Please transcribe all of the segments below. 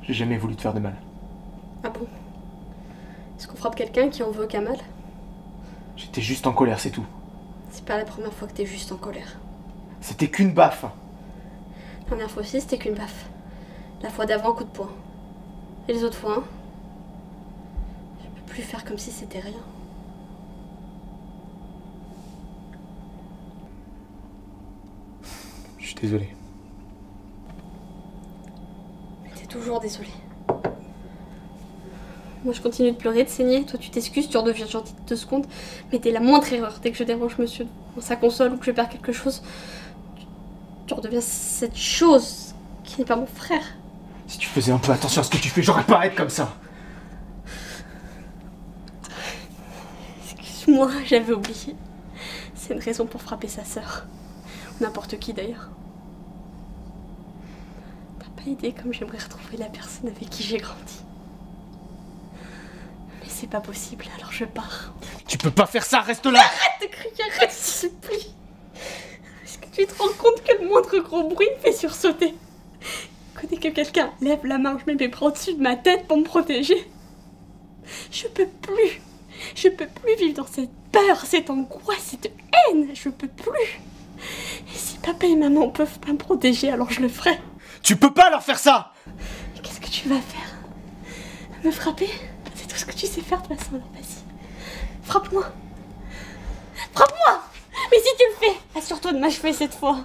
J'ai jamais voulu te faire de mal. Ah bon? Est-ce qu'on frappe quelqu'un qui en veut qu'à mal? J'étais juste en colère, c'est tout. C'est pas la première fois que t'es juste en colère. C'était qu'une baffe. La dernière fois aussi, c'était qu'une baffe. La fois d'avant, coup de poing. Et les autres fois, hein? Je peux plus faire comme si c'était rien. Je suis désolé. Mais t'es toujours désolé. Moi, je continue de pleurer, de saigner. Toi, tu t'excuses, tu redeviens gentil de 2 secondes. Mais dès la moindre erreur, dès que je dérange monsieur dans sa console ou que je perds quelque chose, tu redeviens cette chose qui n'est pas mon frère. Si tu faisais un peu attention à ce que tu fais, j'aurais pas à être comme ça. Excuse-moi, j'avais oublié. C'est une raison pour frapper sa sœur. Ou n'importe qui d'ailleurs. T'as pas idée comme j'aimerais retrouver la personne avec qui j'ai grandi. Mais c'est pas possible, alors je pars. Tu peux pas faire ça, reste là. Arrête de crier, arrête, s'il te plaît. Est-ce que tu te rends compte que le moindre gros bruit me fait sursauter? Dès que quelqu'un lève la main, je mets mes bras au-dessus de ma tête pour me protéger. Je peux plus vivre dans cette peur, cette angoisse, cette haine. Je peux plus. Et si papa et maman peuvent pas me protéger, alors je le ferai. Tu peux pas leur faire ça. Mais qu'est-ce que tu vas faire? Me frapper? C'est tout ce que tu sais faire de toute façon, alors vas-y. Frappe-moi. Frappe-moi. Mais si tu le fais, assure-toi de m'achever cette fois.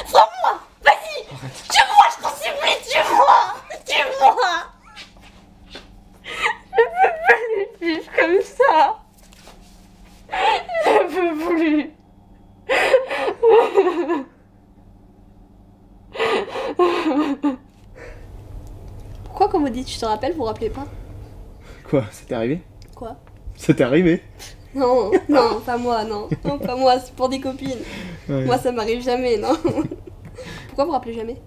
Frappe-moi. Vas-y. Tue-moi, je t'en supplie, tue-moi. Tue-moi. Je peux plus vivre comme ça. Je peux plus. Pourquoi quand vous dites je te rappelle, vous rappelez pas? Quoi, ça t'est arrivé? Quoi? Ça t'est arrivé? Non, non, pas moi, non. Non, pas moi, c'est pour des copines. Ouais. Moi, ça m'arrive jamais, non. Pourquoi vous rappelez jamais?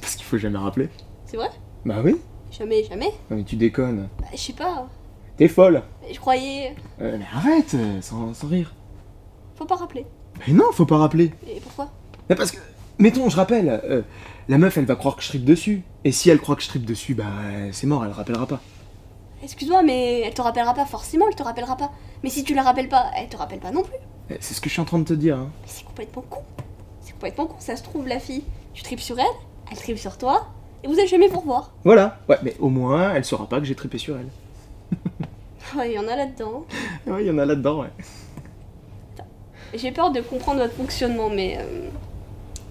Parce qu'il faut jamais rappeler. C'est vrai? Bah oui. Jamais, jamais? Non mais tu déconnes. Bah, je sais pas. T'es folle. Je croyais... Mais arrête, sans rire. Faut pas rappeler. Mais non, faut pas rappeler. Et pourquoi? Mais parce que, mettons, je rappelle, la meuf elle va croire que je tripe dessus. Et si elle croit que je tripe dessus, bah c'est mort, elle rappellera pas. Excuse-moi, mais elle te rappellera pas, forcément, elle te rappellera pas. Mais si tu la rappelles pas, elle te rappelle pas non plus. C'est ce que je suis en train de te dire. Hein. Mais c'est complètement con. C'est complètement con, ça se trouve, la fille. Tu tripes sur elle tripe sur toi, et vous allez jamais vous revoir. Voilà. Ouais, mais au moins, elle saura pas que j'ai trippé sur elle. Ouais, il y en a là-dedans. Ouais, il y en a là-dedans, ouais. J'ai peur de comprendre votre fonctionnement, mais...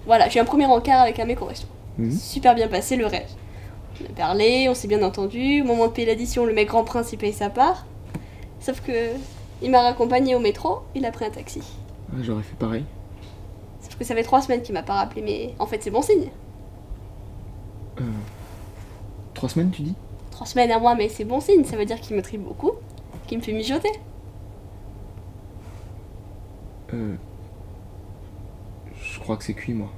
Voilà, j'ai eu un premier encart avec un mec au resto. Super bien passé, le rêve. On a parlé, on s'est bien entendu. Au moment de payer l'addition, le mec grand prince, il paye sa part. Sauf que... il m'a raccompagné au métro, il a pris un taxi. Ouais, j'aurais fait pareil. Sauf que ça fait 3 semaines qu'il m'a pas rappelé, mais en fait c'est bon signe. 3 semaines, tu dis? 3 semaines à moi, mais c'est bon signe, ça veut dire qu'il me tripe beaucoup, qu'il me fait mijoter. Je crois que c'est cuit, moi.